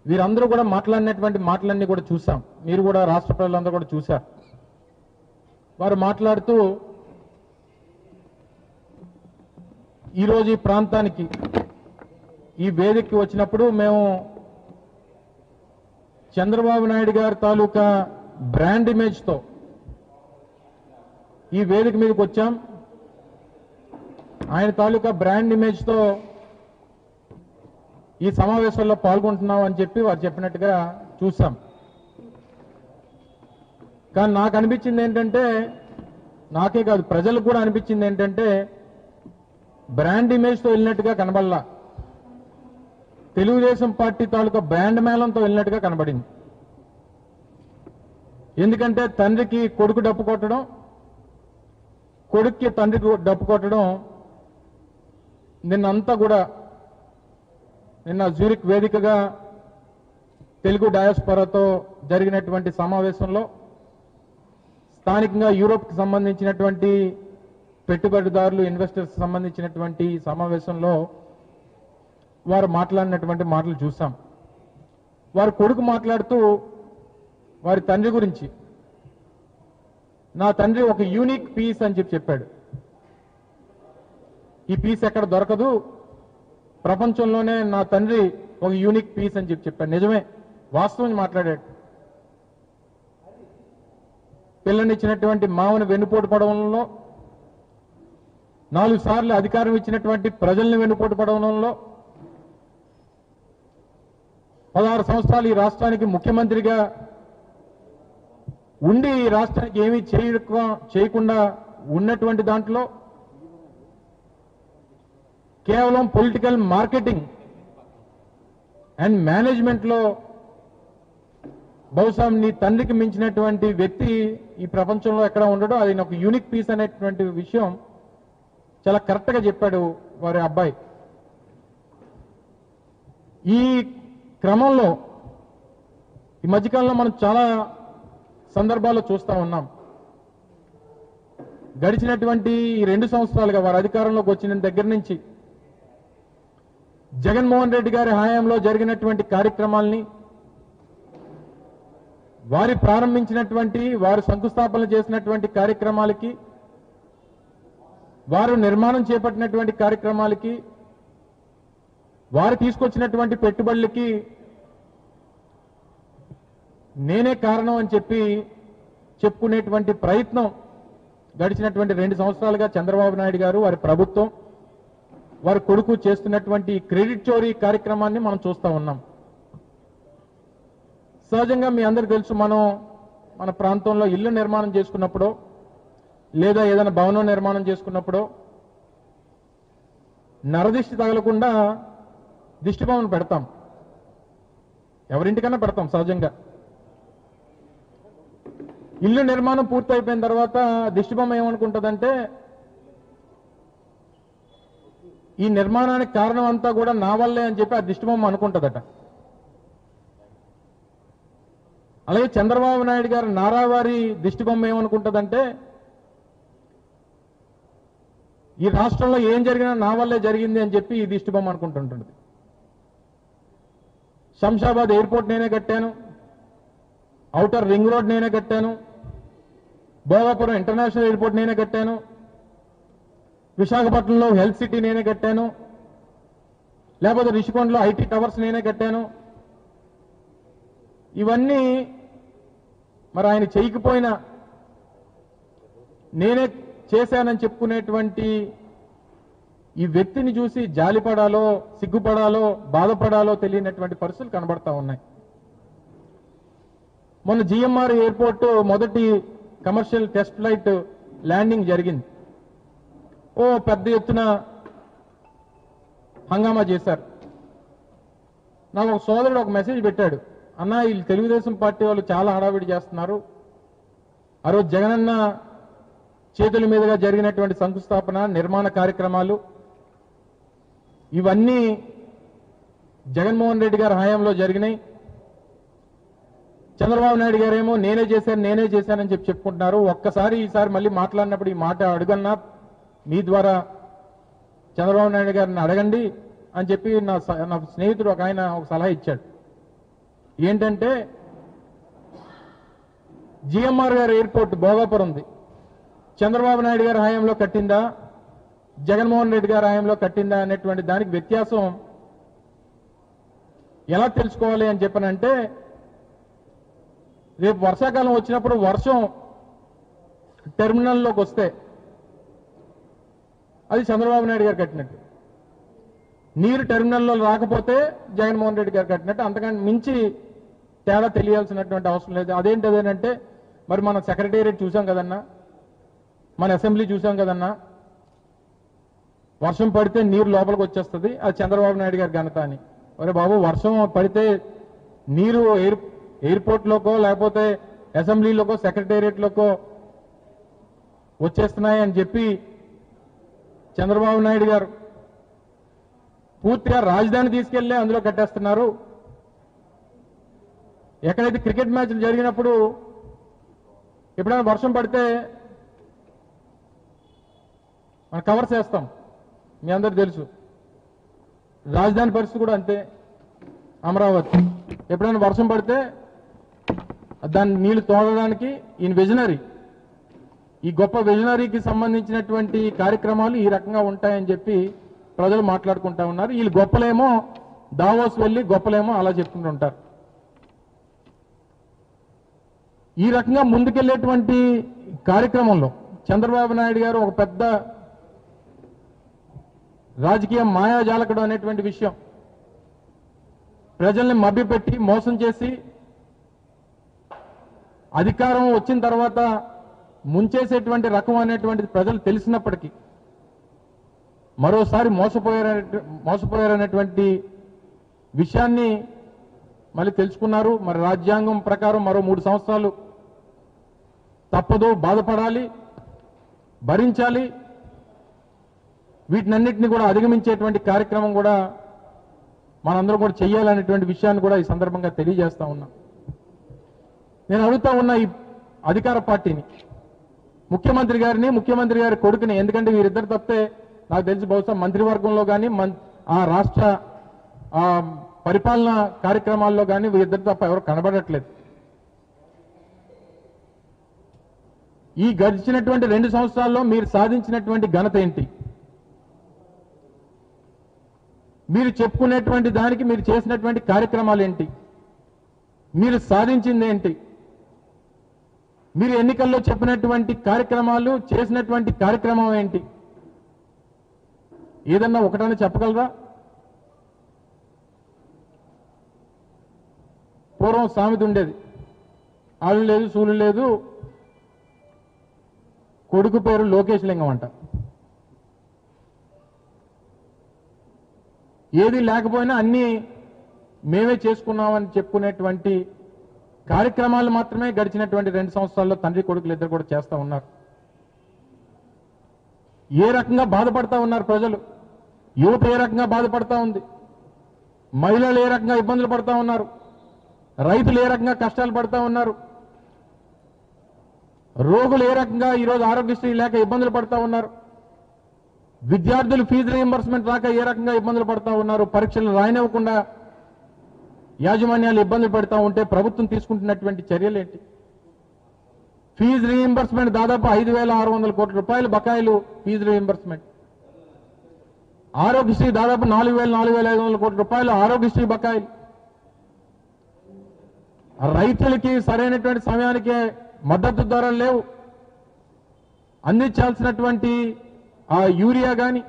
వీరందరూ కూడా మాట్లాడినటువంటి మాటలన్నీ కూడా చూసాం. మీరు కూడా రాష్ట్ర ప్రజలందరూ కూడా చూశారు. వారు మాట్లాడుతూ ఈరోజు ఈ ప్రాంతానికి ఈ వేదికకి వచ్చినప్పుడు మేము చంద్రబాబు నాయుడు గారి తాలూకా బ్రాండ్ ఇమేజ్తో ఈ వేదిక మీదకి వచ్చాం. ఆయన తాలూకా బ్రాండ్ ఇమేజ్తో ఈ సమావేశంలో పాల్గొంటున్నాం అని చెప్పి వారు చెప్పినట్టుగా చూసాం. కానీ నాకు అనిపించింది ఏంటంటే, నాకే కాదు ప్రజలకు కూడా అనిపించింది ఏంటంటే, బ్రాండ్ ఇమేజ్తో వెళ్ళినట్టుగా కనబడలా, తెలుగుదేశం పార్టీ తాలూకా బ్రాండ్ మేళంతో వెళ్ళినట్టుగా కనబడింది. ఎందుకంటే తండ్రికి కొడుకు డప్పు కొట్టడం, కొడుక్కి తండ్రికి డప్పు కొట్టడం నిన్నంతా కూడా నిన్న జ్యూరిక్ వేదికగా తెలుగు డయాస్పోరాతో జరిగినటువంటి సమావేశంలో స్థానికంగా యూరోప్కి సంబంధించినటువంటి పెట్టుబడిదారులు ఇన్వెస్టర్స్ సంబంధించినటువంటి సమావేశంలో వారు మాట్లాడినటువంటి మాటలు చూసాం. వారి కొడుకు మాట్లాడుతూ వారి తండ్రి గురించి, నా తండ్రి ఒక యూనిక్ పీస్ అని చెప్పాడు. ఈ పీస్ ఎక్కడ దొరకదు, ప్రపంచంలోనే నా తండ్రి ఒక యూనిక్ పీస్ అని చెప్పాడు. నిజమే, వాస్తవం మాట్లాడాడు. పిల్లనిచ్చినటువంటి మామను వెన్నుపోటు పడవడంలో, 4 సార్లు అధికారం ఇచ్చినటువంటి ప్రజల్ని వెన్నుపోటు పడవడంలో, 16 సంవత్సరాలు ఈ రాష్ట్రానికి ముఖ్యమంత్రిగా ఉండి ఈ రాష్ట్రానికి ఏమీ చేయకుండా ఉన్నటువంటి దాంట్లో కేవలం పొలిటికల్ మార్కెటింగ్ అండ్ మేనేజ్మెంట్లో బహుశా నీ తండ్రికి మించినటువంటి వ్యక్తి ఈ ప్రపంచంలో ఎక్కడ ఉండడో, అది ఒక యూనిక్ పీస్ అనేటువంటి విషయం చాలా కరెక్ట్గా చెప్పాడు వారి అబ్బాయి. ఈ క్రమంలో ఈ మధ్యకాలంలో మనం చాలా సందర్భాల్లో చూస్తూ ఉన్నాం. గడిచినటువంటి ఈ 2 సంవత్సరాలుగా వారి అధికారంలోకి వచ్చిన దగ్గర నుంచి జగన్మోహన్ రెడ్డి గారి హయాంలో జరిగినటువంటి కార్యక్రమాల్ని, వారి ప్రారంభించినటువంటి, వారు శంకుస్థాపన చేసినటువంటి కార్యక్రమాలకి, వారు నిర్మాణం చేపట్టినటువంటి కార్యక్రమాలకి, వారు తీసుకొచ్చినటువంటి పెట్టుబడులకి నేనే కారణం అని చెప్పి చెప్పుకునేటువంటి ప్రయత్నం గడిచినటువంటి 2 సంవత్సరాలుగా చంద్రబాబు నాయుడు గారు, వారి ప్రభుత్వం, వారి కొడుకు చేస్తున్నటువంటి క్రెడిట్ చోరీ కార్యక్రమాన్ని మనం చూస్తూ ఉన్నాం. సహజంగా మీ అందరికీ తెలుసు, మనం మన ప్రాంతంలో ఇల్లు నిర్మాణం చేసుకున్నప్పుడు లేదా ఏదైనా భవనం నిర్మాణం చేసుకున్నప్పుడు నరదిష్టి తగలకుండా దిష్టి బొమ్మను పెడతాం. ఎవరింటికన్నా పెడతాం సహజంగా. ఇల్లు నిర్మాణం పూర్తయిపోయిన తర్వాత దిష్టి బొమ్మ ఏమనుకుంటుందంటే, ఈ నిర్మాణానికి కారణం అంతా కూడా నా వల్లే అని చెప్పి ఆ దిష్టి బొమ్మ అనుకుంటుందట. అలాగే చంద్రబాబు నాయుడు గారు నారావారి దిష్టి బొమ్మ ఏమనుకుంటుందంటే, ఈ రాష్ట్రంలో ఏం జరిగినా నా వల్లే జరిగింది అని చెప్పి ఈ దిష్టి బొమ్మ అనుకుంటుంటుంది. శంషాబాద్ ఎయిర్పోర్ట్ నేనే కట్టాను, ఔటర్ రింగ్ రోడ్ నేనే కట్టాను, భోగాపురం ఇంటర్నేషనల్ ఎయిర్పోర్ట్ నేనే కట్టాను, విశాఖపట్నంలో హెల్త్ సిటీ నేనే కట్టాను, లేకపోతే రిషికొండలో ఐటీ టవర్స్ నేనే కట్టాను. ఇవన్నీ మరి ఆయన చేయకపోయినా నేనే చేశానని చెప్పుకునేటువంటి ఈ వ్యక్తిని చూసి జాలిపడాలో, సిగ్గుపడాలో, బాధపడాలో తెలియనటువంటి పరిస్థితులు కనబడతా ఉన్నాయి. మొన్న జిఎంఆర్ ఎయిర్పోర్ట్ మొదటి కమర్షియల్ టెస్ట్ ఫ్లైట్ ల్యాండింగ్ జరిగింది. పెద్ద ఎత్తున హంగామా చేశారు. నాకు ఒక సోదరుడు ఒక మెసేజ్ పెట్టాడు, అన్నా వీళ్ళు తెలుగుదేశం పార్టీ వాళ్ళు చాలా హడావిడి చేస్తున్నారు, ఆ రోజు జగనన్న చేతుల మీదుగా జరిగినటువంటి శంకుస్థాపన, నిర్మాణ కార్యక్రమాలు ఇవన్నీ జగన్మోహన్ రెడ్డి గారి హయాంలో జరిగినాయి. చంద్రబాబు నాయుడు గారేమో నేనే చేశానని చెప్పుకుంటున్నారు. ఒక్కసారి ఈసారి మళ్ళీ మాట్లాడినప్పుడు ఈ మాట అడుగన్నా మీ ద్వారా చంద్రబాబు నాయుడు గారిని అడగండి అని చెప్పి నా స్నేహితుడు ఒక ఆయన ఒక సలహా ఇచ్చాడు. ఏంటంటే జిఎంఆర్ గారి ఎయిర్పోర్ట్ భోగాపురం ఉంది. చంద్రబాబు నాయుడు గారి హయాంలో కట్టిందా, జగన్మోహన్ రెడ్డి గారి హయాంలో కట్టిందా అనేటువంటి దానికి వ్యత్యాసం ఎలా తెలుసుకోవాలి అని చెప్పనంటే, రేపు వర్షాకాలం వచ్చినప్పుడు వర్షం టెర్మినల్లోకి వస్తే అది చంద్రబాబు నాయుడు గారు కట్టినట్టు, నీరు టెర్మినల్లో రాకపోతే జగన్మోహన్ రెడ్డి గారు కట్టినట్టు. అంతకంటే మించి తేడా తెలియాల్సినటువంటి అవసరం లేదు. అదేంటంటే మరి మన సెక్రటేరియట్ చూసాం కదన్నా, మన అసెంబ్లీ చూసాం కదన్నా, వర్షం పడితే నీరు లోపలికి వచ్చేస్తుంది, అది చంద్రబాబు నాయుడు గారి ఘనత అని. ఒరే బాబు, వర్షం పడితే నీరు ఎయిర్పోర్ట్లోకో లేకపోతే అసెంబ్లీలోకో సెక్రటేరియట్లోకో వచ్చేస్తున్నాయి అని చెప్పి చంద్రబాబు నాయుడు గారు పూర్తిగా రాజధాని తీసుకెళ్లే అందులో కట్టేస్తున్నారు. ఎక్కడైతే క్రికెట్ మ్యాచ్లు జరిగినప్పుడు ఎప్పుడైనా వర్షం పడితే మనం కవర్స్ వేస్తాం, మీ అందరూ తెలుసు. రాజధాని పరిస్థితి కూడా అంతే. అమరావతి ఎప్పుడైనా వర్షం పడితే దాన్ని నీళ్లు తోడడానికి ఈయన విజనరీ, ఈ గొప్ప విజనరీకి సంబంధించినటువంటి కార్యక్రమాలు ఈ రకంగా ఉంటాయని చెప్పి ప్రజలు మాట్లాడుకుంటా ఉన్నారు. వీళ్ళు గొప్పలేమో దావోస్ వెళ్ళి గొప్పలేమో అలా చెప్పుకుంటూ ఉంటారు. ఈ రకంగా ముందుకెళ్లేటువంటి కార్యక్రమంలో చంద్రబాబు నాయుడు గారు ఒక పెద్ద రాజకీయ మాయాజాలకుడు అనేటువంటి విషయం, ప్రజల్ని మభ్యపెట్టి మోసం చేసి అధికారం వచ్చిన తర్వాత ముంచేసేటువంటి రకం అనేటువంటిది ప్రజలు తెలిసినప్పటికీ మరోసారి మోసపోయారనేటువంటి విషయాన్ని మళ్ళీ తెలుసుకున్నారు. మరి రాజ్యాంగం ప్రకారం మరో 3 సంవత్సరాలు తప్పదు, బాధపడాలి, భరించాలి. వీటినన్నింటినీ కూడా అధిగమించేటువంటి కార్యక్రమం కూడా మనందరం కూడా చేయాలనేటువంటి విషయాన్ని కూడా ఈ సందర్భంగా తెలియజేస్తా ఉన్నా. నేను అడుగుతా ఉన్న ఈ అధికార పార్టీని, ముఖ్యమంత్రి గారిని, ముఖ్యమంత్రి గారి కొడుకుని, ఎందుకంటే వీరిద్దరు తప్పితే నాకు తెలిసి బహుశా మంత్రివర్గంలో కానీ ఆ రాష్ట్ర పరిపాలన కార్యక్రమాల్లో కానీ వీరిద్దరు తప్ప ఎవరు కనబడట్లేదు. ఈ గడిచినటువంటి 2 సంవత్సరాల్లో మీరు సాధించినటువంటి ఘనత ఏంటి? మీరు చెప్పుకునేటువంటి దానికి మీరు చేసినటువంటి కార్యక్రమాలు ఏంటి? మీరు సాధించింది ఏంటి? మీరు ఎన్నికల్లో చెప్పినటువంటి కార్యక్రమాలు, చేసినటువంటి కార్యక్రమం ఏంటి? ఏదన్నా ఒకటన్నా చెప్పగలరా? పూర్వం సామెత ఉండేది, ఆళ్ళు లేదు సూలు లేదు, కొడుకు పేరు లోకేష్ లింగం అంట. ఏది లేకపోయినా అన్నీ మేమే చేసుకున్నామని చెప్పుకునేటువంటి కార్యక్రమాలు మాత్రమే గడిచినటువంటి 2 సంవత్సరాల్లో తండ్రి కొడుకులు ఇద్దరు కూడా చేస్తూ ఉన్నారు. ఏ రకంగా బాధపడతా ఉన్నారు ప్రజలు, యువత ఏ రకంగా బాధపడతా ఉంది, మహిళలు ఏ రకంగా ఇబ్బందులు పడతా ఉన్నారు, రైతులు ఏ రకంగా కష్టాలు పడతా ఉన్నారు, రోగులు ఏ రకంగా ఈరోజు ఆరోగ్యశ్రీ లేక ఇబ్బందులు పడతా ఉన్నారు, విద్యార్థులు ఫీజు రీయింబర్స్మెంట్ రాక ఏ రకంగా ఇబ్బందులు పడతా ఉన్నారు, పరీక్షలు రాయనివ్వకుండా యాజమాన్యాలు ఇబ్బందులు పెడతా ఉంటే ప్రభుత్వం తీసుకుంటున్నటువంటి చర్యలు ఏంటి? ఫీజు రీయింబర్స్మెంట్ దాదాపు 5,600 కోట్ల రూపాయలు బకాయిలు ఫీజు రీయింబర్స్మెంట్. ఆరోగ్యశ్రీ దాదాపు 4,500 కోట్ల రూపాయలు ఆరోగ్యశ్రీ బకాయిలు. రైతులకి సరైనటువంటి సమయానికే మద్దతు ధరలు లేవు. అందించాల్సినటువంటి ఆ యూరియా కానీ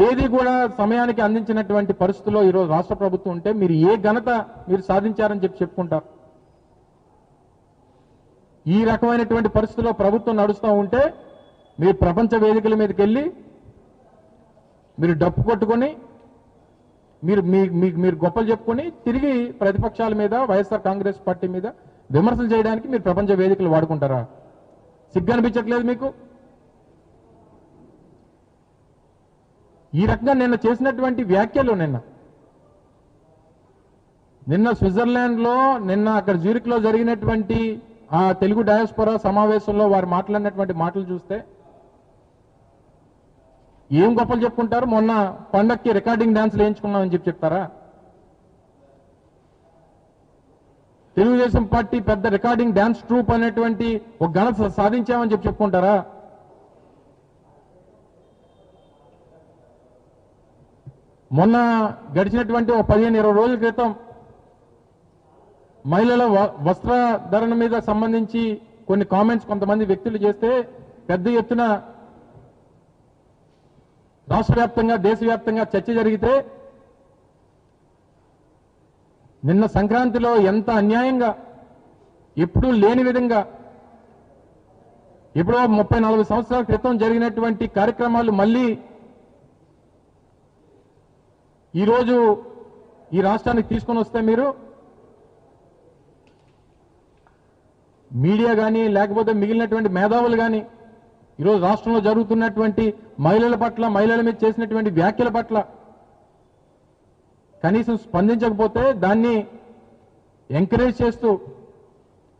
ఏది కూడా సమయానికి అందించినటువంటి పరిస్థితుల్లో ఈరోజు రాష్ట్ర ప్రభుత్వం ఉంటే మీరు ఏ ఘనత మీరు సాధించారని చెప్పుకుంటారు? ఈ రకమైనటువంటి పరిస్థితుల్లో ప్రభుత్వం నడుస్తూ ఉంటే మీరు ప్రపంచ వేదికల మీదకి వెళ్ళి మీరు డప్పు కొట్టుకొని మీరు గొప్పలు చెప్పుకొని తిరిగి ప్రతిపక్షాల మీద, వైఎస్ఆర్ కాంగ్రెస్ పార్టీ మీద విమర్శలు చేయడానికి మీరు ప్రపంచ వేదికలు వాడుకుంటారా? సిగ్గు అనిపించట్లేదు మీకు? ఈ రకంగా నిన్న చేసినటువంటి వ్యాఖ్యలు, నిన్న స్విట్జర్లాండ్లో, నిన్న అక్కడ జ్యూరిక్లో జరిగినటువంటి ఆ తెలుగు డయాస్పోరా సమావేశంలో వారు మాట్లాడినటువంటి మాటలు చూస్తే ఏం గొప్పలు చెప్పుకుంటారు? మొన్న పండక్కి రికార్డింగ్ డాన్స్లు వేయించుకున్నామని చెప్తారా? తెలుగుదేశం పార్టీ పెద్ద రికార్డింగ్ డాన్స్ ట్రూప్ అనేటువంటి ఒక ఘనత సాధించామని చెప్పుకుంటారా? మొన్న గడిచినటువంటి ఒక 15-20 రోజుల క్రితం మహిళల వస్త్రధరణ మీద సంబంధించి కొన్ని కామెంట్స్ కొంతమంది వ్యక్తులు చేస్తే పెద్ద ఎత్తున రాష్ట్ర వ్యాప్తంగా దేశవ్యాప్తంగా చర్చ జరిగితే నిన్న సంక్రాంతిలో ఎంత అన్యాయంగా ఎప్పుడూ లేని విధంగా ఎప్పుడో 30-40 సంవత్సరాల క్రితం జరిగినటువంటి కార్యక్రమాలు మళ్ళీ ఈరోజు ఈ రాష్ట్రానికి తీసుకొని వస్తే మీరు మీడియా కానీ లేకపోతే మిగిలినటువంటి మేధావులు కానీ ఈరోజు రాష్ట్రంలో జరుగుతున్నటువంటి మహిళల పట్ల మహిళల మీద చేసినటువంటి వ్యాఖ్యల పట్ల కనీసం స్పందించకపోతే దాన్ని ఎంకరేజ్ చేస్తూ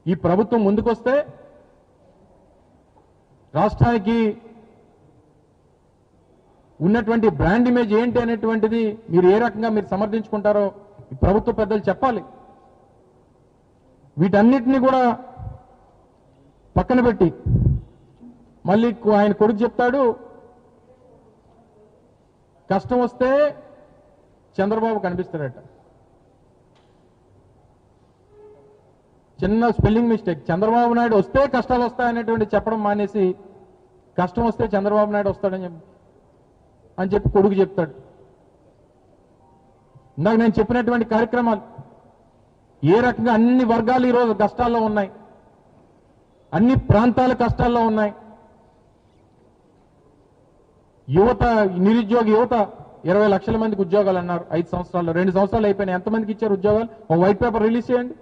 ఈ ప్రభుత్వం ముందుకొస్తే రాష్ట్రానికి ఉన్నటువంటి బ్రాండ్ ఇమేజ్ ఏంటి అనేటువంటిది మీరు ఏ రకంగా మీరు సమర్థించుకుంటారో ఈ ప్రభుత్వ పెద్దలు చెప్పాలి. వీటన్నిటినీ కూడా పక్కన పెట్టి మళ్ళీ ఆయన కొడుకు చెప్తాడు కష్టం వస్తే చంద్రబాబు కనిపిస్తాడట. చిన్న స్పెల్లింగ్ మిస్టేక్. చంద్రబాబు నాయుడు వస్తే కష్టాలు వస్తాయనేటువంటి చెప్పడం మానేసి కష్టం వస్తే చంద్రబాబు నాయుడు వస్తాడని చెప్పి కొడుకు చెప్తాడు. ఇందాక నేను చెప్పినటువంటి కార్యక్రమాలు ఏ రకంగా అన్ని వర్గాలు ఈరోజు కష్టాల్లో ఉన్నాయి, అన్ని ప్రాంతాల కష్టాల్లో ఉన్నాయి. యువత, నిరుద్యోగ యువత 20 లక్షల మందికి ఉద్యోగాలు అన్నారు 5 సంవత్సరాల్లో. 2 సంవత్సరాలు అయిపోయినాయి. ఎంతమందికి ఇచ్చారు ఉద్యోగాలు? ఒక వైట్ పేపర్ రిలీజ్ చేయండి.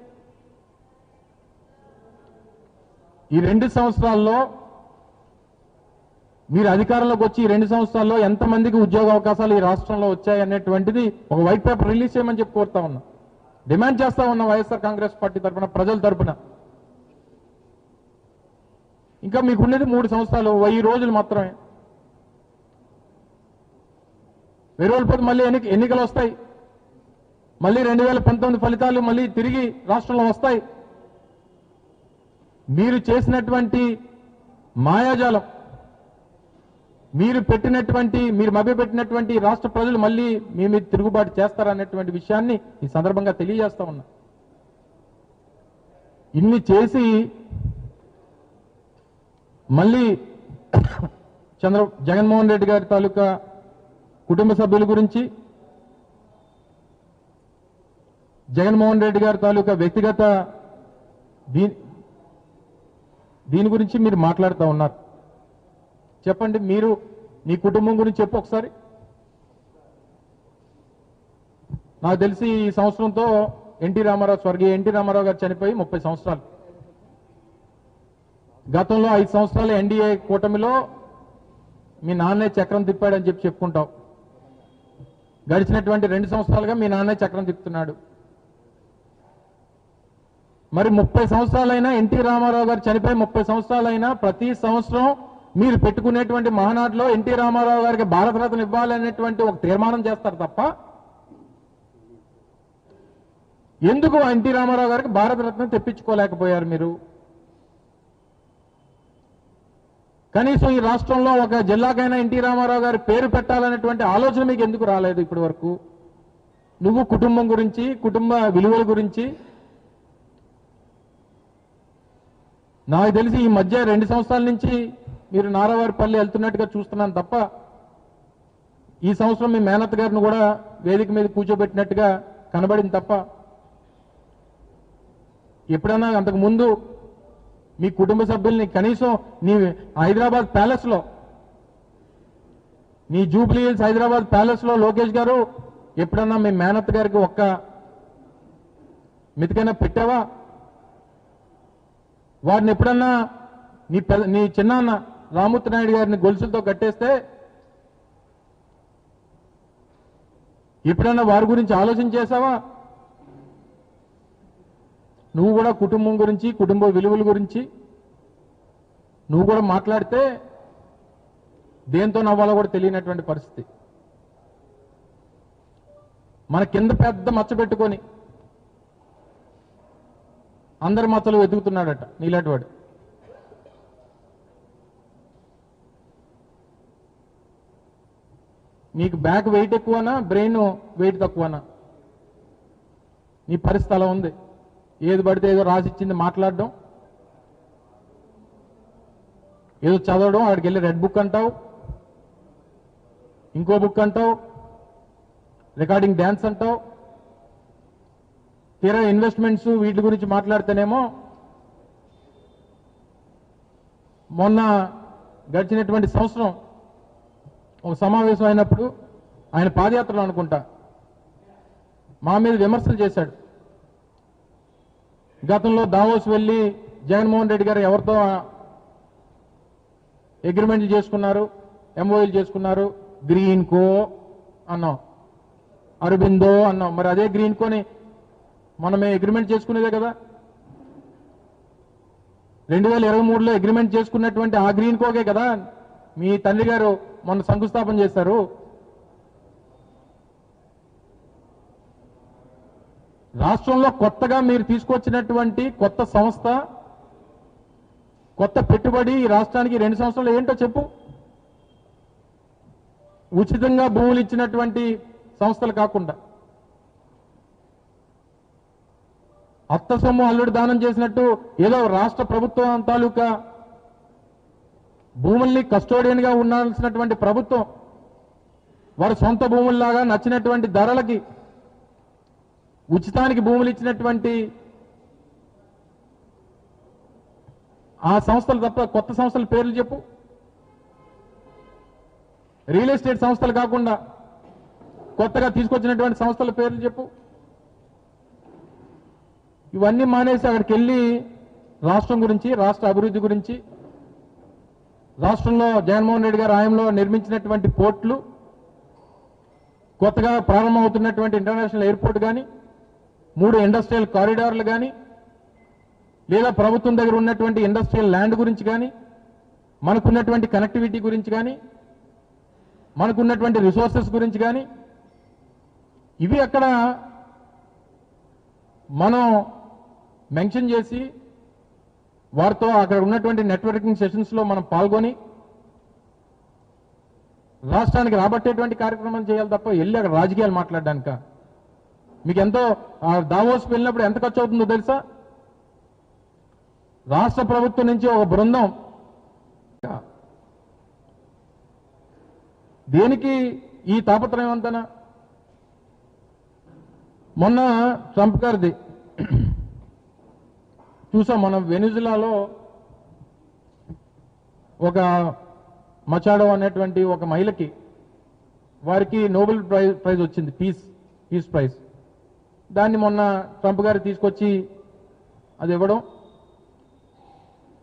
ఈ 2 సంవత్సరాల్లో మీరు అధికారంలోకి వచ్చి ఈ 2 సంవత్సరాల్లో ఎంతమందికి ఉద్యోగ అవకాశాలు ఈ రాష్ట్రంలో వచ్చాయి అనేటువంటిది ఒక వైట్ పేపర్ రిలీజ్ చేయమని చెప్పి కోరుతా ఉన్నా, డిమాండ్ చేస్తా ఉన్నా వైఎస్ఆర్ కాంగ్రెస్ పార్టీ తరఫున, ప్రజల తరఫున. ఇంకా మీకున్నది 3 సంవత్సరాలు, 1000 రోజులు మాత్రమే. 1000 రోజుల పోతే మళ్ళీ ఎన్నికలు వస్తాయి. మళ్ళీ 2019 ఫలితాలు మళ్ళీ తిరిగి రాష్ట్రంలో వస్తాయి. మీరు చేసినటువంటి మాయాజాలం, మీరు మభ్యపెట్టినటువంటి రాష్ట్ర ప్రజలు మళ్ళీ మీ మీద తిరుగుబాటు చేస్తారనేటువంటి విషయాన్ని ఈ సందర్భంగా తెలియజేస్తా ఉన్నా. ఇన్ని చేసి మళ్ళీ జగన్మోహన్ రెడ్డి గారి తాలూకా కుటుంబ సభ్యుల గురించి, జగన్మోహన్ రెడ్డి గారి తాలూకా వ్యక్తిగత దీని గురించి మీరు మాట్లాడుతూ ఉన్నారు. చెప్పండి, మీరు నీ కుటుంబం గురించి చెప్పు ఒకసారి. నాకు తెలిసి ఈ సంవత్సరంతో స్వర్గీయ ఎన్టీ రామారావు గారు చనిపోయి 30 సంవత్సరాలు. గతంలో 5 సంవత్సరాలు ఎన్డీఏ కూటమిలో మీ నాన్నే చక్రం తిప్పాడని చెప్పి చెప్పుకుంటావు. గడిచినటువంటి 2 సంవత్సరాలుగా మీ నాన్నే చక్రం తిప్పుతున్నాడు. మరి 30 సంవత్సరాలైనా, ఎన్టీ రామారావు గారు చనిపోయి 30 సంవత్సరాలైనా ప్రతి సంవత్సరం మీరు పెట్టుకునేటువంటి మహానాడులో ఎన్టీ రామారావు గారికి భారతరత్న ఇవ్వాలనేటువంటి ఒక తీర్మానం చేస్తారు తప్ప ఎందుకు ఎన్టీ రామారావు గారికి భారతరత్న తెప్పించుకోలేకపోయారు మీరు? కనీసం ఈ రాష్ట్రంలో ఒక జిల్లాకైనా ఎన్టీ రామారావు గారి పేరు పెట్టాలనేటువంటి ఆలోచన మీకు ఎందుకు రాలేదు ఇప్పటి వరకు? నువ్వు కుటుంబం గురించి, కుటుంబ విలువల గురించి నాకు తెలిసి ఈ మధ్య 2 సంవత్సరాల నుంచి మీరు నారావారిపల్లి వెళ్తున్నట్టుగా చూస్తున్నాను తప్ప ఈ సంవత్సరం మీ మేనత్ గారిని కూడా వేదిక మీద కూర్చోబెట్టినట్టుగా కనబడింది తప్ప ఎప్పుడైనా అంతకు ముందు మీ కుటుంబ సభ్యుల్ని కనీసం నీ హైదరాబాద్ ప్యాలెస్లో, నీ జూబ్లీ హిల్స్ హైదరాబాద్ ప్యాలెస్లో లోకేష్ గారు ఎప్పుడన్నా మీ మేనత్ గారికి ఒక్క మెతికైనా పెట్టావా? వారిని ఎప్పుడన్నా నీ చిన్నాన్న రామూర్తి నాయుడు గారిని గొలుసులతో కట్టేస్తే ఎప్పుడన్నా వారి గురించి ఆలోచన చేశావా? నువ్వు కూడా కుటుంబం గురించి, కుటుంబ విలువల గురించి నువ్వు కూడా మాట్లాడితే దేంతో నవ్వాలో కూడా తెలియనటువంటి పరిస్థితి. మన కింద పెద్ద మచ్చ పెట్టుకొని అందరి మచ్చలు వెతుకుతున్నాడట నీలాంటి వాడు. నీకు బ్యాక్ వెయిట్ ఎక్కువనా, బ్రెయిన్ వెయిట్ తక్కువనా? నీ పరిస్థితి అలా ఉంది. ఏది పడితే ఏదో రాసిచ్చింది మాట్లాడడం, ఏదో చదవడం, అక్కడికి వెళ్ళి రెడ్ బుక్ అంటావు, ఇంకో బుక్ అంటావు, రికార్డింగ్ డ్యాన్స్ అంటావు. తీరా ఇన్వెస్ట్మెంట్స్ వీటి గురించి మాట్లాడితేనేమో మొన్న గడిచినటువంటి సంవత్సరం ఒక సమావేశం అయినప్పుడు ఆయన పాదయాత్రలో అనుకుంటా మా మీద విమర్శలు చేశాడు. గతంలో దావోస్ వెళ్ళి జగన్మోహన్ రెడ్డి గారు ఎవరితో అగ్రిమెంట్లు చేసుకున్నారు, ఎంఓఏలు చేసుకున్నారు, గ్రీన్ కో అన్నాం, అరబిందో అన్నాం. మరి అదే గ్రీన్ కోని మనమే అగ్రిమెంట్ చేసుకునేదే కదా. 2023లో అగ్రిమెంట్ చేసుకున్నటువంటి ఆ గ్రీన్ కోకే కదా మీ తండ్రి గారు మొన్న శంకుస్థాపన చేశారు. రాష్ట్రంలో కొత్తగా మీరు తీసుకొచ్చినటువంటి కొత్త సంస్థ, కొత్త పెట్టుబడి ఈ రాష్ట్రానికి 2 సంవత్సరాలు ఏంటో చెప్పు. ఉచితంగా భూములు ఇచ్చినటువంటి సంస్థలు కాకుండా అత్త సొమ్ము అల్లుడు దానం చేసినట్టు ఏదో రాష్ట్ర ప్రభుత్వం తాలూకా భూముల్ని కస్టోడియన్ గా ఉండాల్సినటువంటి ప్రభుత్వం వారి సొంత భూముల్లాగా నచ్చినటువంటి ధరలకి ఉచితానికి భూములు ఇచ్చినటువంటి ఆ సంస్థలు తప్ప కొత్త సంస్థల పేర్లు చెప్పు. రియల్ ఎస్టేట్ సంస్థలు కాకుండా కొత్తగా తీసుకొచ్చినటువంటి సంస్థల పేర్లు చెప్పు. ఇవన్నీ మానేసి అక్కడికి వెళ్ళి రాష్ట్రం గురించి, రాష్ట్ర అభివృద్ధి గురించి, రాష్ట్రంలో జగన్మోహన్ రెడ్డి గారి హయాంలో నిర్మించినటువంటి పోర్టులు, కొత్తగా ప్రారంభమవుతున్నటువంటి ఇంటర్నేషనల్ ఎయిర్పోర్ట్ కానీ, 3 ఇండస్ట్రియల్ కారిడార్లు కానీ, లేదా ప్రభుత్వం దగ్గర ఉన్నటువంటి ఇండస్ట్రియల్ ల్యాండ్ గురించి కానీ, మనకున్నటువంటి కనెక్టివిటీ గురించి కానీ, మనకున్నటువంటి రిసోర్సెస్ గురించి కానీ, ఇవి అక్కడ మనం మెన్షన్ చేసి వారితో అక్కడ ఉన్నటువంటి నెట్వర్కింగ్ సెషన్స్లో మనం పాల్గొని రాష్ట్రానికి రాబట్టేటువంటి కార్యక్రమం చేయాలి తప్ప వెళ్ళి అక్కడ రాజకీయాలు మాట్లాడడానిక. మీకు ఎంతో దావోస్ వెళ్ళినప్పుడు ఎంత ఖర్చు అవుతుందో తెలుసా? రాష్ట్ర ప్రభుత్వం నుంచి ఒక బృందం దేనికి ఈ తాపత్రయం అంతనా? మొన్న ట్రంప్ గారిది చూసాం. మనం వెనిజులాలో ఒక మచాడో అనేటువంటి ఒక మహిళకి వారికి నోబెల్ ప్రైజ్ వచ్చింది, పీస్ ప్రైజ్. దాన్ని మొన్న ట్రంప్ గారు తీసుకొచ్చి అది ఇవ్వడం.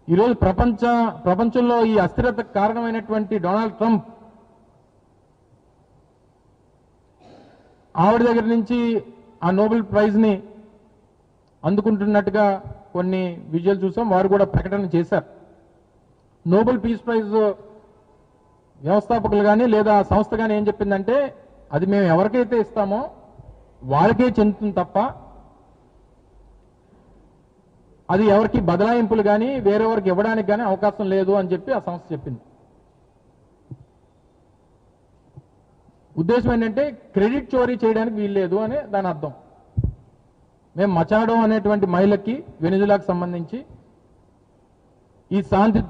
ఈరోజు ప్రపంచంలో ఈ అస్థిరతకు కారణమైనటువంటి డొనాల్డ్ ట్రంప్ ఆవిడ దగ్గర నుంచి ఆ నోబెల్ ప్రైజ్ని అందుకుంటున్నట్టుగా కొన్ని విజువల్ చూసాం. వారు కూడా ప్రకటన చేశారు. నోబెల్ పీస్ ప్రైజ్ వ్యవస్థాపకులు కానీ లేదా సంస్థ కానీ ఏం చెప్పిందంటే అది మేము ఎవరికైతే ఇస్తామో వాళ్ళకే చెందుతుంది తప్ప అది ఎవరికి బదలాయింపులు కానీ వేరెవరికి ఇవ్వడానికి కానీ అవకాశం లేదు అని చెప్పి ఆ సంస్థ చెప్పింది. ఉద్దేశం ఏంటంటే క్రెడిట్ చోరీ చేయడానికి వీల్లేదు అని దాని అర్థం. మేము మచాడో అనేటువంటి మహిళకి వెనిజులాకు సంబంధించి ఈ శాంతి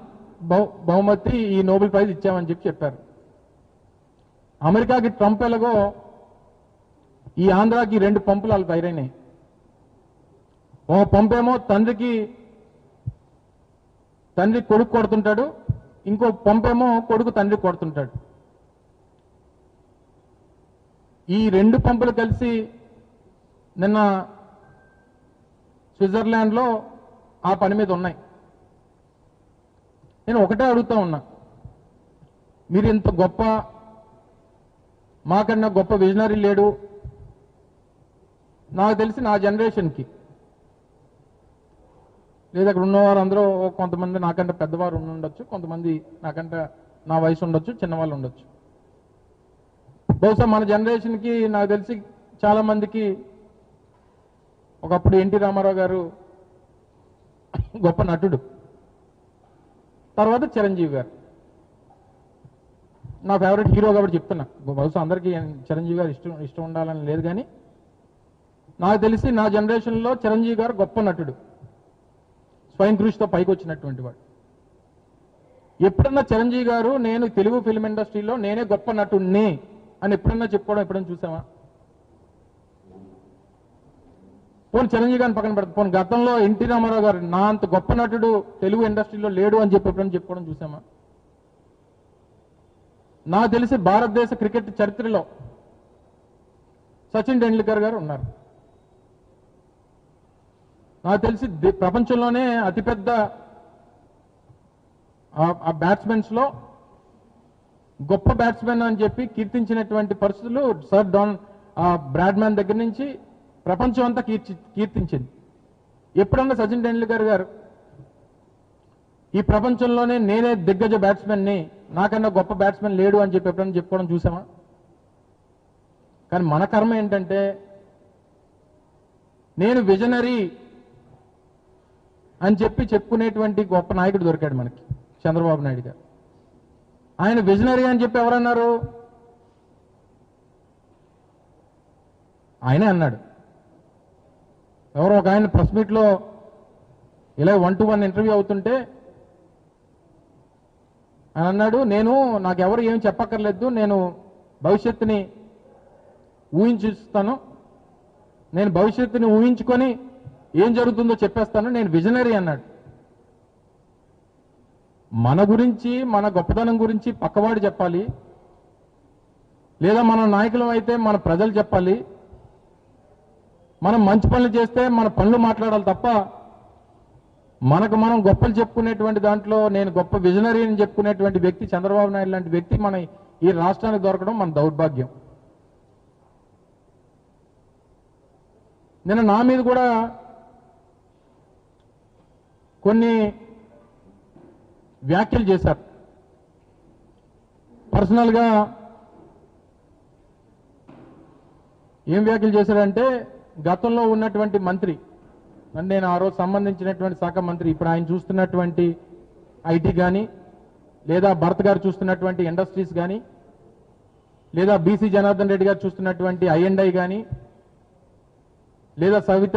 బహుమతి, ఈ నోబెల్ ప్రైజ్ ఇచ్చామని చెప్పారు. అమెరికాకి ట్రంప్ ఎలాగో ఈ ఆంధ్రాకి 2 పంపులు వాళ్ళు తయారైనాయి. ఒక పంపేమో తండ్రి కొడుకు కొడుతుంటాడు, ఇంకో పంపేమో కొడుకు తండ్రి కొడుతుంటాడు. ఈ 2 పంపులు కలిసి నిన్న స్విట్జర్లాండ్లో ఆ పని మీద ఉన్నాయి. నేను ఒకటే అడుగుతా ఉన్నా, మీరు ఇంత గొప్ప, మాకన్నా గొప్ప విజనరీ లేడు. నాకు తెలిసి నా జనరేషన్కి లేదా అక్కడ ఉన్నవారు అందరూ కొంతమంది నాకంటే పెద్దవారు ఉండొచ్చు, కొంతమంది నాకంటే నా వయసు ఉండొచ్చు, చిన్నవాళ్ళు ఉండొచ్చు. బహుశా మన జనరేషన్కి నాకు తెలిసి చాలా మందికి ఒకప్పుడు ఎన్టీ రామారావు గారు గొప్ప నటుడు. తర్వాత చిరంజీవి గారు నా ఫేవరెట్ హీరో కాబట్టి చెప్తున్నా. బహుశా అందరికీ చిరంజీవి గారు ఇష్టం ఉండాలని లేదు, కానీ నాకు తెలిసి నా జనరేషన్లో చిరంజీవి గారు గొప్ప నటుడు, స్వయం కృషితో పైకి వచ్చినటువంటి వాడు. ఎప్పుడన్నా చిరంజీవి గారు నేను తెలుగు ఫిల్మ్ ఇండస్ట్రీలో నేనే గొప్ప నటుడిని అని ఎప్పుడన్నా చెప్పుకోవడం ఎప్పుడైనా చూసామా? పోనీ చిరంజీవి గారిని పక్కన పెడతాం, పోనీ గతంలో ఎన్టీ రామారావు గారు నా అంత గొప్ప నటుడు తెలుగు ఇండస్ట్రీలో లేడు అని చెప్పి ఎప్పుడైనా చెప్పుకోవడం చూసామా? నాకు తెలిసి భారతదేశ క్రికెట్ చరిత్రలో సచిన్ టెండూల్కర్ గారు ఉన్నారు. నాకు తెలిసి ప్రపంచంలోనే అతిపెద్ద ఆ బ్యాట్స్మెన్స్ లో గొప్ప బ్యాట్స్మెన్ అని చెప్పి కీర్తించినటువంటి పరిస్థితులు సర్ బ్రాడ్మ్యాన్ దగ్గర నుంచి ప్రపంచం అంతా కీర్తించింది. ఎప్పుడన్నా సచిన్ టెండూల్కర్ గారు ఈ ప్రపంచంలోనే నేనే దిగ్గజ బ్యాట్స్మెన్ని, నాకన్నా గొప్ప బ్యాట్స్మెన్ లేడు అని చెప్పి ఎప్పుడన్నా చెప్పుకోవడం చూసామా? కానీ మన కర్మ ఏంటంటే నేను విజనరీ అని చెప్పి చెప్పుకునేటువంటి గొప్ప నాయకుడు దొరికాడు మనకి, చంద్రబాబు నాయుడు గారు. ఆయన విజనరీ అని చెప్పి ఎవరన్నారు? ఆయనే అన్నాడు. ఎవరో ఒక ఆయన ప్రెస్ మీట్లో ఇలా 1-to-1 ఇంటర్వ్యూ అవుతుంటే ఆయన అన్నాడు, నాకెవరు ఏం చెప్పక్కర్లేదు, నేను భవిష్యత్తుని ఊహించిస్తాను, నేను భవిష్యత్తుని ఊహించుకొని ఏం జరుగుతుందో చెప్పేస్తాను, నేను విజనరీ అన్నాడు. మన గురించి మన గొప్పతనం గురించి పక్కవాడు చెప్పాలి, లేదా మన నాయకులం అయితే మన ప్రజలు చెప్పాలి. మనం మంచి పనులు చేస్తే మన పనులు మాట్లాడాలి తప్ప మనకు మనం గొప్పలు చెప్పుకునేటువంటి దాంట్లో నేను గొప్ప విజనరీ అని చెప్పుకునేటువంటి వ్యక్తి చంద్రబాబు నాయుడు లాంటి వ్యక్తి మన ఈ రాష్ట్రానికి దొరకడం మన దౌర్భాగ్యం. నిన్న నా మీద కూడా కొన్ని వ్యాఖ్యలు చేశారు. పర్సనల్గా ఏం వ్యాఖ్యలు చేశారంటే, గతంలో ఉన్నటువంటి మంత్రి, అంటే నేను ఆ రోజు సంబంధించినటువంటి శాఖ మంత్రి, ఇప్పుడు ఆయన చూస్తున్నటువంటి ఐటీ కానీ, లేదా భరత్ గారు చూస్తున్నటువంటి ఇండస్ట్రీస్ కానీ, లేదా బీసీ జనార్దన్ రెడ్డి గారు చూస్తున్నటువంటి I&I కానీ, లేదా సరిత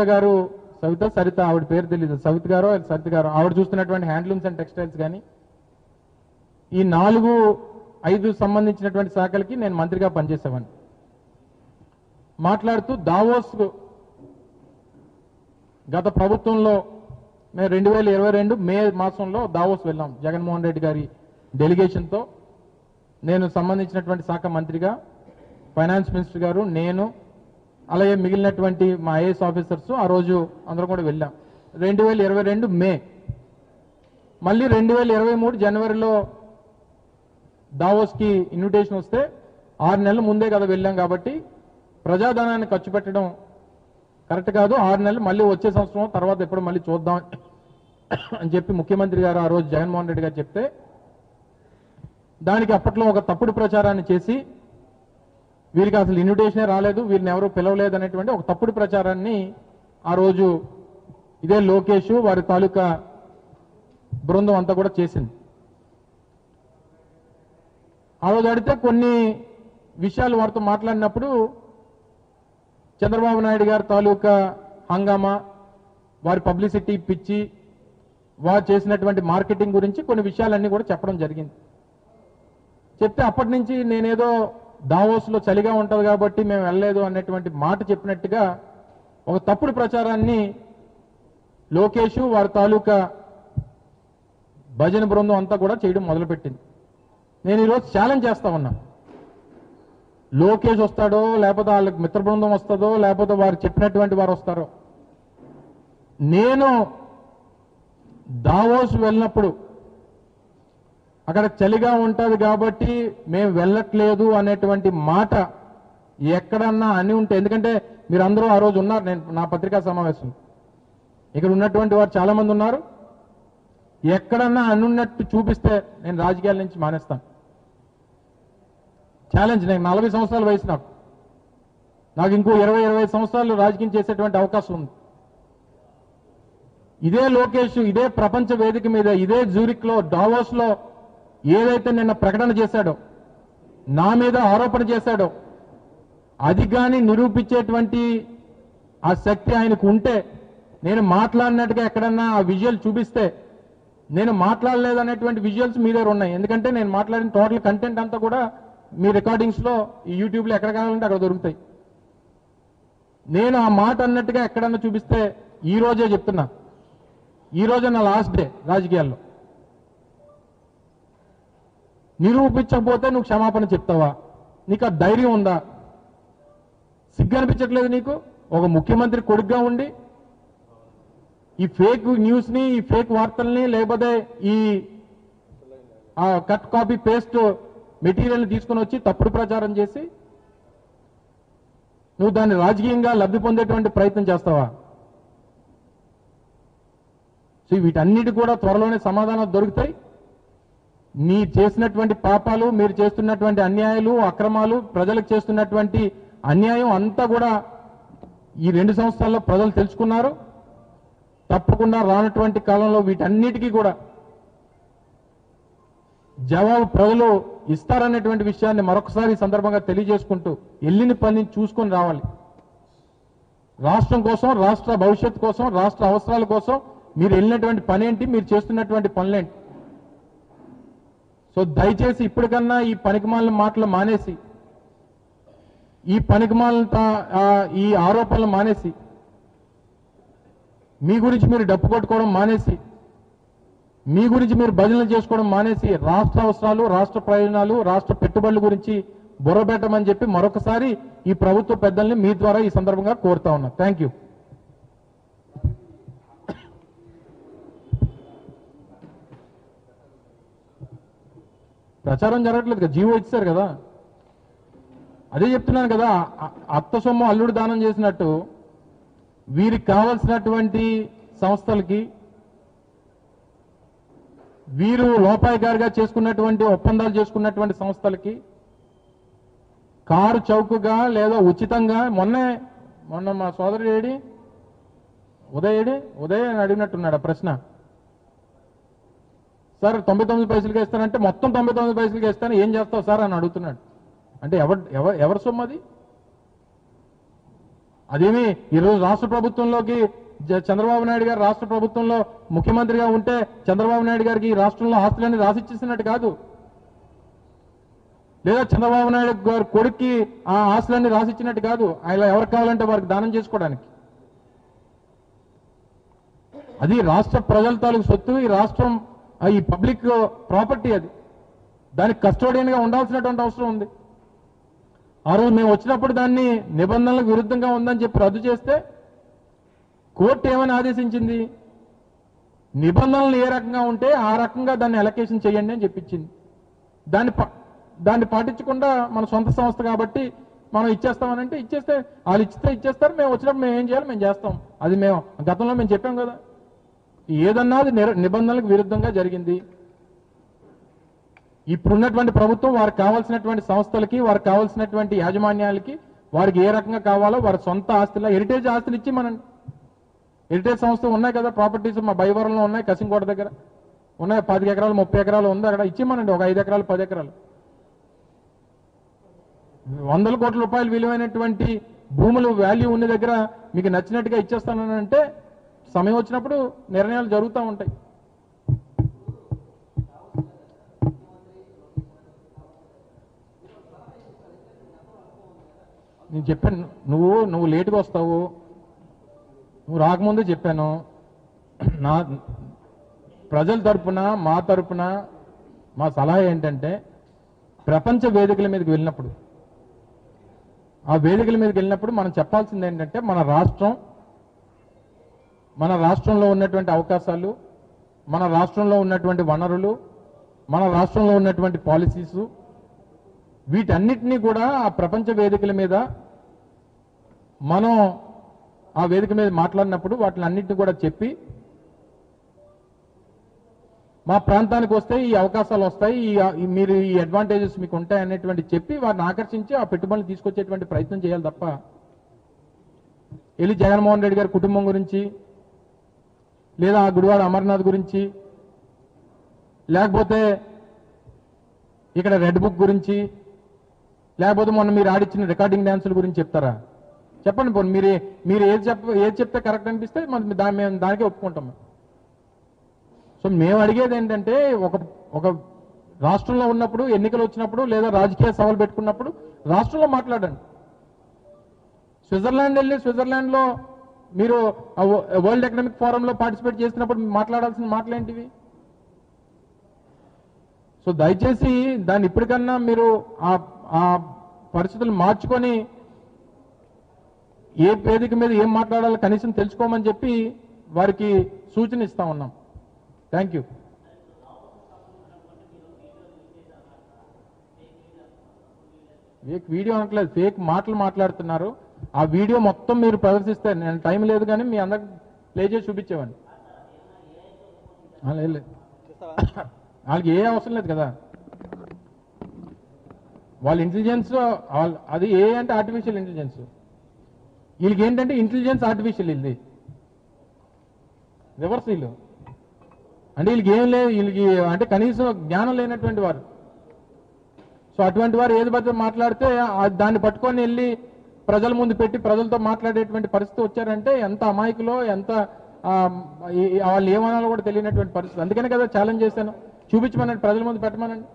ఆవిడ పేరు తెలీదు, సవిత గారు ఆవిడ చూస్తున్నటువంటి హ్యాండ్లూమ్స్ అండ్ టెక్స్టైల్స్ కానీ, ఈ 4-5 సంబంధించినటువంటి శాఖలకి నేను మంత్రిగా పనిచేసేవాడిని. మాట్లాడుతూ దావోస్ గత ప్రభుత్వంలో మేము 2022 మే మాసంలో దావోస్ వెళ్ళాం జగన్మోహన్ రెడ్డి గారి డెలిగేషన్తో. నేను సంబంధించినటువంటి శాఖ మంత్రిగా, ఫైనాన్స్ మినిస్టర్ గారు, నేను, అలాగే మిగిలినటువంటి మా ఐఏఎస్ ఆఫీసర్స్ ఆ రోజు అందరం కూడా వెళ్ళాం. 2022 మే. మళ్ళీ 2023 జనవరిలో దావోస్కి ఇన్విటేషన్ వస్తే 6 నెలల ముందే కదా వెళ్ళాం, కాబట్టి ప్రజాధనాన్ని ఖర్చు పెట్టడం కరెక్ట్ కాదు, 6 నెలలు మళ్ళీ వచ్చే సంవత్సరం తర్వాత ఎప్పుడు మళ్ళీ చూద్దాం అని చెప్పి ముఖ్యమంత్రి గారు ఆ రోజు జగన్మోహన్ రెడ్డి గారు చెప్తే, దానికి అప్పట్లో ఒక తప్పుడు ప్రచారాన్ని చేసి వీరికి అసలు ఇన్విటేషనే రాలేదు, వీరిని ఎవరు పిలవలేదు అనేటువంటి ఒక తప్పుడు ప్రచారాన్ని ఆ రోజు ఇదే లోకేష్ వారి తాలూకా బృందం అంతా కూడా చేసింది. ఆ రోజు అడిగితే కొన్ని విషయాలు వారితో మాట్లాడినప్పుడు చంద్రబాబు నాయుడు గారి తాలూకా హంగామా, వారి పబ్లిసిటీ పిచ్చి, వారు చేసినటువంటి మార్కెటింగ్ గురించి కొన్ని విషయాలన్నీ కూడా చెప్పడం జరిగింది. చెప్తే అప్పటి నుంచి నేనేదో దావోస్లో చలిగా ఉంటుంది కాబట్టి మేము వెళ్ళలేదు అన్నటువంటి మాట చెప్పినట్టుగా ఒక తప్పుడు ప్రచారాన్ని లోకేష్ వారి తాలూకా భజన బృందం అంతా కూడా చేయడం మొదలుపెట్టింది. నేను ఈరోజు ఛాలెంజ్ చేస్తా ఉన్నా, లోకేష్ వస్తాడో లేకపోతే వాళ్ళకి మిత్ర బృందం వస్తుందో లేకపోతే వారు చెప్పినటువంటి వారు వస్తారో, నేను దావోస్ వెళ్ళినప్పుడు అక్కడ చలిగా ఉంటుంది కాబట్టి మేము వెళ్ళట్లేదు అనేటువంటి మాట ఎక్కడన్నా అని ఉంటే, ఎందుకంటే మీరు అందరూ ఆ రోజు ఉన్నారు, నేను నా పత్రికా సమావేశం ఇక్కడ ఉన్నటువంటి వారు చాలా మంది ఉన్నారు, ఎక్కడన్నా అనున్నట్టు చూపిస్తే నేను రాజకీయాల నుంచి మానేస్తాను. ఛాలెంజ్. నేను 40 సంవత్సరాల వయసు, నాకు ఇంకో 20-25 సంవత్సరాలు రాజకీయం చేసేటువంటి అవకాశం ఉంది. ఇదే లోకేష్ ఇదే ప్రపంచ వేదిక మీద ఇదే జూరిక్లో డావోస్లో ఏదైతే నిన్న ప్రకటన చేశాడో, నా మీద ఆరోపణ చేశాడో, అది కానీ నిరూపించేటువంటి ఆ శక్తి ఆయనకు ఉంటే, నేను మాట్లాడినట్టుగా ఎక్కడన్నా ఆ విజువల్ చూపిస్తే, నేను మాట్లాడలేదనేటువంటి విజువల్స్ మీ దగ్గర ఉన్నాయి. ఎందుకంటే నేను మాట్లాడిన టోటల్ కంటెంట్ అంతా కూడా మీ రికార్డింగ్స్లో ఈ యూట్యూబ్లో ఎక్కడ కావాలంటే అక్కడ దొరుకుతాయి. నేను ఆ మాట అన్నట్టుగా ఎక్కడన్నా చూపిస్తే, ఈ రోజే చెప్తున్నా, ఈ రోజే నా లాస్ట్ డే రాజకీయాల్లో. నిరూపించకపోతే నువ్వు క్షమాపణ చెప్తావా? నీకు ఆ ధైర్యం ఉందా? సిగ్గు అనిపించట్లేదు నీకు? ఒక ముఖ్యమంత్రి కొడుకుగా ఉండి ఈ ఫేక్ న్యూస్ని, ఈ ఫేక్ వార్తల్ని, లేకపోతే ఈ కట్ కాపీ పేస్ట్ మెటీరియల్ని తీసుకుని వచ్చి తప్పుడు ప్రచారం చేసి నువ్వు దాన్ని రాజకీయంగా లబ్ధి పొందేటువంటి ప్రయత్నం చేస్తావా? సో వీటన్నిటి కూడా త్వరలోనే సమాధానాలు దొరుకుతాయి. మీరు చేసినటువంటి పాపాలు, మీరు చేస్తున్నటువంటి అన్యాయాలు, అక్రమాలు, ప్రజలకు చేస్తున్నటువంటి అన్యాయం అంతా కూడా ఈ 2 సంవత్సరాల్లో ప్రజలు తెలుసుకున్నారు. తప్పకుండా రానటువంటి కాలంలో వీటన్నిటికీ కూడా జవాబు ప్రజలు ఇస్తారనేటువంటి విషయాన్ని మరొకసారి ఈ సందర్భంగా తెలియజేసుకుంటూ, వెళ్ళిన పని చూసుకొని రావాలి. రాష్ట్రం కోసం, రాష్ట్ర భవిష్యత్తు కోసం, రాష్ట్ర అవసరాల కోసం మీరు వెళ్ళినటువంటి పని ఏంటి, మీరు చేస్తున్నటువంటి పనులేంటి? సో దయచేసి ఇప్పటికన్నా ఈ పనికిమాలిన మాటలు మానేసి, ఈ పనికిమాలిన ఈ ఆరోపణలు మానేసి, మీ గురించి మీరు డప్పు కొట్టుకోవడం మానేసి, మీ గురించి మీరు భజనలు చేసుకోవడం మానేసి, రాష్ట్ర అవసరాలు, రాష్ట్ర ప్రయోజనాలు, రాష్ట్ర పెట్టుబడుల గురించి బుర్రబెట్టమని చెప్పి మరొకసారి ఈ ప్రభుత్వ పెద్దల్ని మీ ద్వారా ఈ సందర్భంగా కోరుతా ఉన్నా. Thank you. ప్రచారం జరగట్లేదు కదా, జీవో ఇచ్చారు కదా. అదే చెప్తున్నాను కదా, అత్త సొమ్ము అల్లుడు దానం చేసినట్టు వీరికి కావాల్సినటువంటి సంస్థలకి, వీరు లోపాయికారిగా చేసుకున్నటువంటి ఒప్పందాలు చేసుకున్నటువంటి సంస్థలకి కారు చౌకగా లేదా ఉచితంగా, మొన్న మా సోదరుడు ఉదయ్ అని అడిగినట్టున్నాడు ఆ ప్రశ్న. సార్ 99 పైసలకి ఇస్తానంటే మొత్తం 99 పైసలకి ఇస్తాను, ఏం చేస్తావు సార్ అని అడుగుతున్నాడు. అంటే ఎవరి సొమ్ము అది? అదేమి ఈరోజు రాష్ట్ర ప్రభుత్వంలోకి చంద్రబాబు నాయుడు గారు రాష్ట్ర ప్రభుత్వంలో ముఖ్యమంత్రిగా ఉంటే చంద్రబాబు నాయుడు గారికి ఈ రాష్ట్రంలో ఆస్తులన్నీ రాసిచ్చేసినట్టు కాదు, లేదా చంద్రబాబు నాయుడు గారి కొడుక్కి ఆ ఆస్తులన్నీ రాసిచ్చినట్టు కాదు. ఆయన ఎవరికి కావాలంటే వారికి దానం చేసుకోవడానికి. అది రాష్ట్ర ప్రజల తాలూకు సొత్తు, ఈ రాష్ట్రం ఈ పబ్లిక్ ప్రాపర్టీ. అది దానికి కస్టోడియన్గా ఉండాల్సినటువంటి అవసరం ఉంది. ఆ రోజు మేము వచ్చినప్పుడు దాన్ని నిబంధనలకు విరుద్ధంగా ఉందని చెప్పి రద్దు చేస్తే కోర్టు ఏమని ఆదేశించింది? నిబంధనలు ఏ రకంగా ఉంటే ఆ రకంగా దాన్ని అలొకేషన్ చేయండి అని చెప్పించింది. దాన్ని పాటించకుండా మన సొంత సంస్థ కాబట్టి మనం ఇచ్చేస్తామనంటే ఇచ్చేస్తే వాళ్ళు ఇచ్చేస్తారు, మేము వచ్చినప్పుడు మేము ఏం చేయాలి మేము చేస్తాం. అది మేము గతంలో మేము చెప్పాం కదా. ఏదన్నా అది నిబంధనలకు విరుద్ధంగా జరిగింది. ఇప్పుడున్నటువంటి ప్రభుత్వం వారికి కావాల్సినటువంటి సంస్థలకి, వారికి కావాల్సినటువంటి యాజమాన్యాలకి, వారికి ఏ రకంగా కావాలో వారి సొంత ఆస్తుల హెరిటేజ్ ఆస్తులు ఇచ్చి మనం హెరిటేజ్ సంస్థలు ఉన్నాయి కదా, ప్రాపర్టీస్ మా భైవరంలో ఉన్నాయి, కసింకోట దగ్గర ఉన్నాయి, 10 ఎకరాలు 30 ఎకరాలు ఉంది, అక్కడ ఇచ్చిమనండి. ఒక 5 ఎకరాలు 10 ఎకరాలు 100 కోట్ల రూపాయలు విలువైనటువంటి భూములు వాల్యూ ఉన్న దగ్గర మీకు నచ్చినట్టుగా ఇచ్చేస్తానని అంటే సమయం వచ్చినప్పుడు నిర్ణయాలు జరుగుతూ ఉంటాయి. నేను చెప్పాను, నువ్వు లేటుగా వస్తావు, నువ్వు రాకముందే చెప్పాను. నా ప్రజల తరపున మా తరపున మా సలహా ఏంటంటే, ప్రపంచ వేదికల మీదకి వెళ్ళినప్పుడు, ఆ వేదికల మీదకి వెళ్ళినప్పుడు మనం చెప్పాల్సింది ఏంటంటే, మన రాష్ట్రంలో ఉన్నటువంటి అవకాశాలు, మన రాష్ట్రంలో ఉన్నటువంటి వనరులు, మన రాష్ట్రంలో ఉన్నటువంటి పాలసీసు, వీటన్నిటినీ కూడా ఆ ప్రపంచ వేదికల మీద మనం ఆ వేదిక మీద మాట్లాడినప్పుడు వాటిని అన్నింటినీ కూడా చెప్పి, మా ప్రాంతానికి వస్తే ఈ అవకాశాలు వస్తాయి, మీరు ఈ అడ్వాంటేజెస్ మీకు ఉంటాయి అనేటువంటి చెప్పి వారిని ఆకర్షించి ఆ పెట్టుబడులు తీసుకొచ్చేటువంటి ప్రయత్నం చేయాలి తప్ప వెళ్ళి జగన్మోహన్ రెడ్డి గారి కుటుంబం గురించి, లేదా ఆ గుడివాడ అమర్నాథ్ గురించి, లేకపోతే ఇక్కడ రెడ్ బుక్ గురించి, లేకపోతే మొన్న మీరు ఆడిచ్చిన రికార్డింగ్ డ్యాన్సుల గురించి చెప్తారా? చెప్పండి పోనీ. మీరు ఏది చెప్తే కరెక్ట్ అనిపిస్తే మేము దానికే ఒప్పుకుంటాం. సో మేము అడిగేది ఏంటంటే, ఒక రాష్ట్రంలో ఉన్నప్పుడు, ఎన్నికలు వచ్చినప్పుడు, లేదా రాజకీయ సవాలు పెట్టుకున్నప్పుడు రాష్ట్రంలో మాట్లాడండి. స్విట్జర్లాండ్ వెళ్ళి స్విట్జర్లాండ్లో మీరు వరల్డ్ ఎకనామిక్ ఫోరంలో పార్టిసిపేట్ చేసినప్పుడు మాట్లాడాల్సిన మాటలేంటివి? సో దయచేసి దాన్ని ఇప్పటికన్నా మీరు ఆ పరిస్థితులు మార్చుకొని ఏ వేదిక మీద ఏం మాట్లాడాలో కనీసం తెలుసుకోమని చెప్పి వారికి సూచన ఇస్తా ఉన్నాం. Thank you. ఫేక్ వీడియో అనట్లేదు, ఫేక్ మాటలు మాట్లాడుతున్నారు. ఆ వీడియో మొత్తం మీరు ప్రదర్శిస్తే, నేను టైం లేదు కానీ మీ అందరికి ప్లే చేసి చూపించేవాడిని. లేదు, వాళ్ళకి ఏ అవసరం లేదు కదా. వాళ్ళ ఇంటెలిజెన్స్ అది అంటే ఆర్టిఫిషియల్ ఇంటెలిజెన్స్. వీళ్ళకి ఏంటంటే ఇంటెలిజెన్స్ ఆర్టిఫిషియల్, ఇది రివర్స్. వీళ్ళు అంటే వీళ్ళకి ఏం లేదు, వీళ్ళకి అంటే కనీసం జ్ఞానం లేనటువంటి వారు. సో అటువంటి వారు ఏది బట్టి మాట్లాడితే దాన్ని పట్టుకొని వెళ్ళి ప్రజల ముందు పెట్టి ప్రజలతో మాట్లాడేటువంటి పరిస్థితి వచ్చారంటే ఎంత అమాయకులో, ఎంత వాళ్ళు ఏమనాలో కూడా తెలియనటువంటి పరిస్థితి. అందుకనే కదా ఛాలెంజ్ చేశాను, చూపించమనండి, ప్రజల ముందు పెట్టమనండి.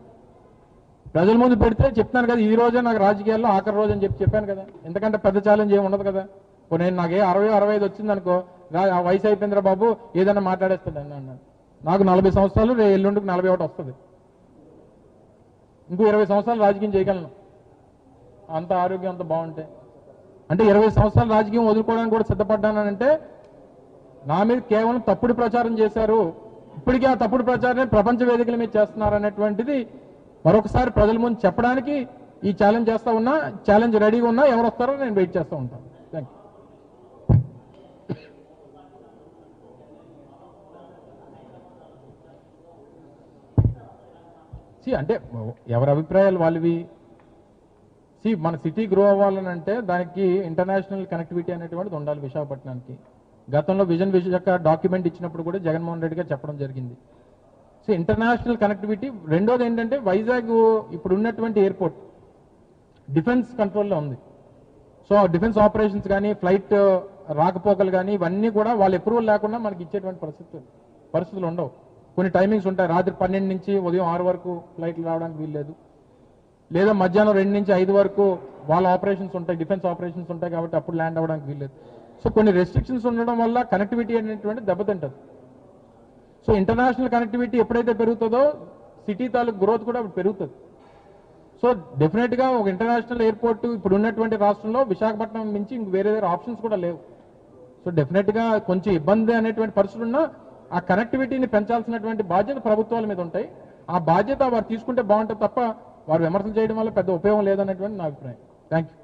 ప్రజల ముందు పెడితే చెప్తాను కదా, ఈ రోజే నాకు రాజకీయాల్లో ఆఖరి రోజు అని చెప్పాను కదా. ఎందుకంటే పెద్ద ఛాలెంజ్ ఏమి ఉండదు కదా. నేను నాకు 60-65 వచ్చింది అనుకో, వయసు అయిపోయిందిరా బాబు, ఏదైనా మాట్లాడేస్తాను అన్నాను. నాకు 40 సంవత్సరాలు, ఎల్లుండికి 41 వస్తుంది. ఇంకో 20 సంవత్సరాలు రాజకీయం చేయగలను, అంత ఆరోగ్యం అంత బాగుంటే. అంటే 20 సంవత్సరాలు రాజకీయం వదులుకోవడానికి కూడా సిద్ధపడ్డానంటే నా మీద కేవలం తప్పుడు ప్రచారం చేశారు. ఇప్పటికీ ఆ తప్పుడు ప్రచారాన్ని ప్రపంచ వేదికల మీద చేస్తున్నారు అనేటువంటిది మరొకసారి ప్రజల ముందు చెప్పడానికి ఈ ఛాలెంజ్ చేస్తా ఉన్నా. ఛాలెంజ్ రెడీగా ఉన్నా, ఎవరు వస్తారో నేను వెయిట్ చేస్తూ ఉంటాను. Thank you. అంటే ఎవరి అభిప్రాయాలు వాళ్ళవి. మన సిటీ గ్రో అవ్వాలని అంటే దానికి ఇంటర్నేషనల్ కనెక్టివిటీ అనేటువంటిది ఉండాలి విశాఖపట్నానికి. గతంలో విజన్ విశాఖ డాక్యుమెంట్ ఇచ్చినప్పుడు కూడా జగన్మోహన్ రెడ్డి గారు చెప్పడం జరిగింది. So international connectivity. రెండోది ఏంటంటే వైజాగ్ ఇప్పుడు ఉన్నటువంటి ఎయిర్పోర్ట్ డిఫెన్స్ కంట్రోల్లో ఉంది. సో డిఫెన్స్ ఆపరేషన్స్ కానీ, ఫ్లైట్ రాకపోకలు కానీ, ఇవన్నీ కూడా వాళ్ళ అప్రూవల్ లేకుండా మనకి ఇచ్చేటువంటి పరిస్థితులు ఉండవు. కొన్ని టైమింగ్స్ ఉంటాయి. రాత్రి 12 నుంచి ఉదయం 6 వరకు ఫ్లైట్లు రావడానికి వీల్లేదు, లేదా మధ్యాహ్నం 2 నుంచి 5 వరకు వాళ్ళ ఆపరేషన్స్ ఉంటాయి, డిఫెన్స్ ఆపరేషన్స్ ఉంటాయి కాబట్టి అప్పుడు ల్యాండ్ అవ్వడానికి వీల్లేదు. సో కొన్ని రెస్ట్రిక్షన్స్ ఉండడం వల్ల కనెక్టివిటీ అనేటువంటి దెబ్బతింటది. సో ఇంటర్నేషనల్ కనెక్టివిటీ ఎప్పుడైతే పెరుగుతుందో సిటీ తాలూకు గ్రోత్ కూడా పెరుగుతుంది. సో డెఫినెట్గా ఒక ఇంటర్నేషనల్ ఎయిర్పోర్ట్ ఇప్పుడు ఉన్నటువంటి రాష్ట్రంలో విశాఖపట్నం నుంచి ఇంక వేరే ఆప్షన్స్ కూడా లేవు. సో డెఫినెట్గా కొంచెం ఇబ్బంది అనేటువంటి పరిస్థితులు ఉన్నా ఆ కనెక్టివిటీని పెంచాల్సినటువంటి బాధ్యత ప్రభుత్వాల మీద ఉంటాయి. ఆ బాధ్యత వారు తీసుకుంటే బాగుంటుంది తప్ప వారు విమర్శలు చేయడం వల్ల పెద్ద ఉపయోగం లేదనేటువంటి నా అభిప్రాయం. Thank you.